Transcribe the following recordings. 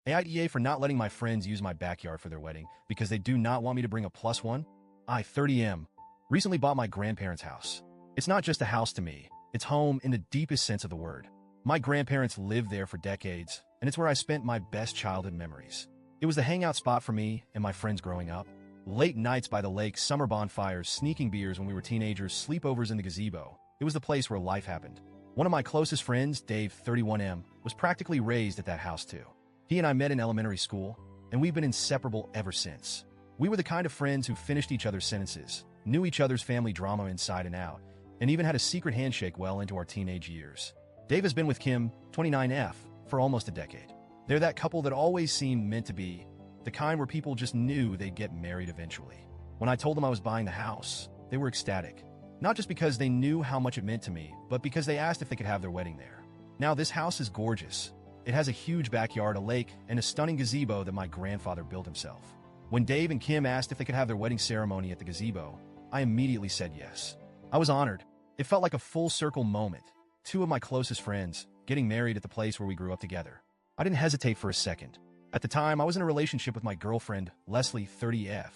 AITA for not letting my friends use my backyard for their wedding because they do not want me to bring a plus one. I, 30M, recently bought my grandparents' house. It's not just a house to me, it's home in the deepest sense of the word. My grandparents lived there for decades, and it's where I spent my best childhood memories. It was the hangout spot for me and my friends growing up. Late nights by the lake, summer bonfires, sneaking beers when we were teenagers, sleepovers in the gazebo. It was the place where life happened. One of my closest friends, Dave, 31M, was practically raised at that house too. He and I met in elementary school, and we've been inseparable ever since. We were the kind of friends who finished each other's sentences, knew each other's family drama inside and out, and even had a secret handshake well into our teenage years. Dave has been with Kim, 29F, for almost a decade. They're that couple that always seemed meant to be, the kind where people just knew they'd get married eventually. When I told them I was buying the house, they were ecstatic. Not just because they knew how much it meant to me, but because they asked if they could have their wedding there. Now, this house is gorgeous. It has a huge backyard, a lake, and a stunning gazebo that my grandfather built himself. When Dave and Kim asked if they could have their wedding ceremony at the gazebo, I immediately said yes. I was honored. It felt like a full-circle moment. Two of my closest friends getting married at the place where we grew up together. I didn't hesitate for a second. At the time, I was in a relationship with my girlfriend, Leslie, 30F.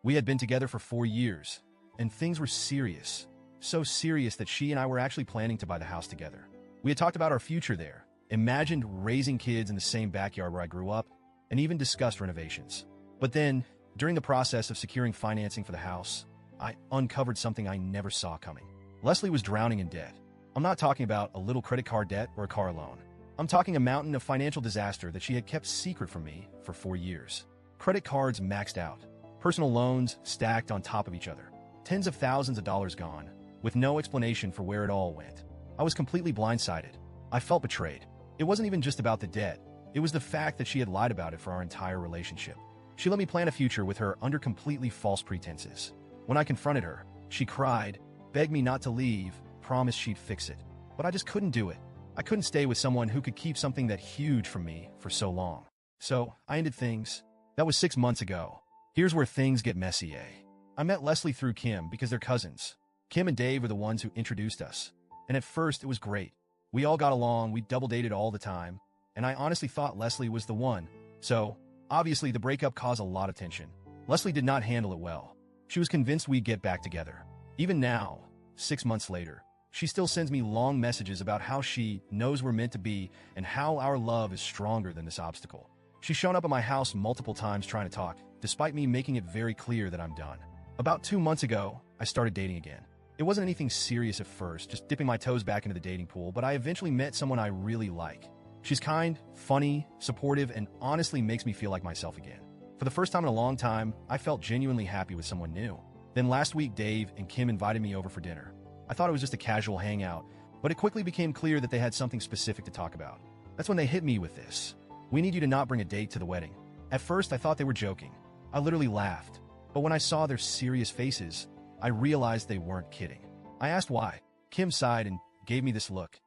We had been together for 4 years, and things were serious. So serious that she and I were actually planning to buy the house together. We had talked about our future there, imagined raising kids in the same backyard where I grew up, and even discussed renovations. But then, during the process of securing financing for the house, I uncovered something I never saw coming. Leslie was drowning in debt. I'm not talking about a little credit card debt or a car loan. I'm talking a mountain of financial disaster that she had kept secret from me for 4 years. Credit cards maxed out, personal loans stacked on top of each other, tens of thousands of dollars gone, with no explanation for where it all went. I was completely blindsided. I felt betrayed. It wasn't even just about the debt. It was the fact that she had lied about it for our entire relationship. She let me plan a future with her under completely false pretenses. When I confronted her, she cried, begged me not to leave, promised she'd fix it. But I just couldn't do it. I couldn't stay with someone who could keep something that huge from me for so long. So I ended things. That was 6 months ago. Here's where things get messy, eh? I met Leslie through Kim because they're cousins. Kim and Dave are the ones who introduced us. And at first, it was great. We all got along, we double dated all the time, and I honestly thought Leslie was the one. So, obviously, the breakup caused a lot of tension. Leslie did not handle it well. She was convinced we'd get back together. Even now, 6 months later, she still sends me long messages about how she knows we're meant to be and how our love is stronger than this obstacle. She's shown up at my house multiple times trying to talk, despite me making it very clear that I'm done. About 2 months ago, I started dating again. It wasn't anything serious at first, just dipping my toes back into the dating pool, but I eventually met someone I really like. She's kind, funny, supportive, and honestly makes me feel like myself again. For the first time in a long time, I felt genuinely happy with someone new. Then last week, Dave and Kim invited me over for dinner. I thought it was just a casual hangout, but it quickly became clear that they had something specific to talk about. That's when they hit me with this. We need you to not bring a date to the wedding. At first, I thought they were joking. I literally laughed. But when I saw their serious faces, I realized they weren't kidding. I asked why. Kim sighed and gave me this look.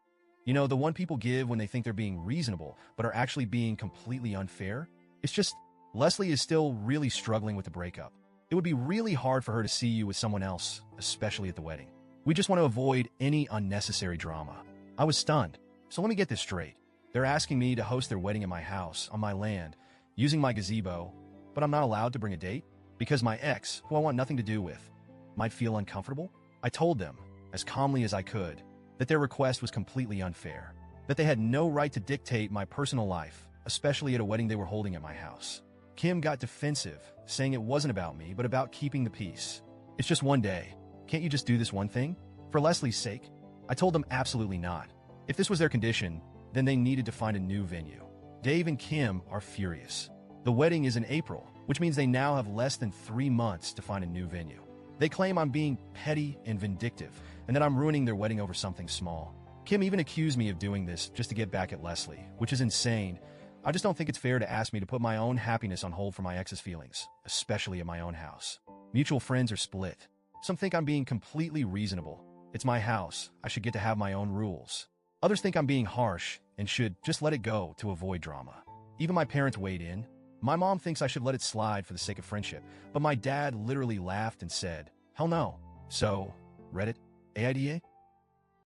You know, the one people give when they think they're being reasonable, but are actually being completely unfair? It's just, Leslie is still really struggling with the breakup. It would be really hard for her to see you with someone else, especially at the wedding. We just want to avoid any unnecessary drama. I was stunned. So let me get this straight. They're asking me to host their wedding at my house, on my land, using my gazebo, but I'm not allowed to bring a date? Because my ex, who I want nothing to do with, might feel uncomfortable? I told them, as calmly as I could, that their request was completely unfair, that they had no right to dictate my personal life, especially at a wedding they were holding at my house. Kim got defensive, saying it wasn't about me, but about keeping the peace. It's just one day. Can't you just do this one thing? For Leslie's sake? I told them absolutely not. If this was their condition, then they needed to find a new venue. Dave and Kim are furious. The wedding is in April, which means they now have less than 3 months to find a new venue. They claim I'm being petty and vindictive, and that I'm ruining their wedding over something small. Kim even accused me of doing this just to get back at Leslie, which is insane. I just don't think it's fair to ask me to put my own happiness on hold for my ex's feelings, especially at my own house. Mutual friends are split. Some think I'm being completely reasonable. It's my house. I should get to have my own rules. Others think I'm being harsh and should just let it go to avoid drama. Even my parents weighed in. My mom thinks I should let it slide for the sake of friendship, but my dad literally laughed and said, "Hell no." So, Reddit, AIDA?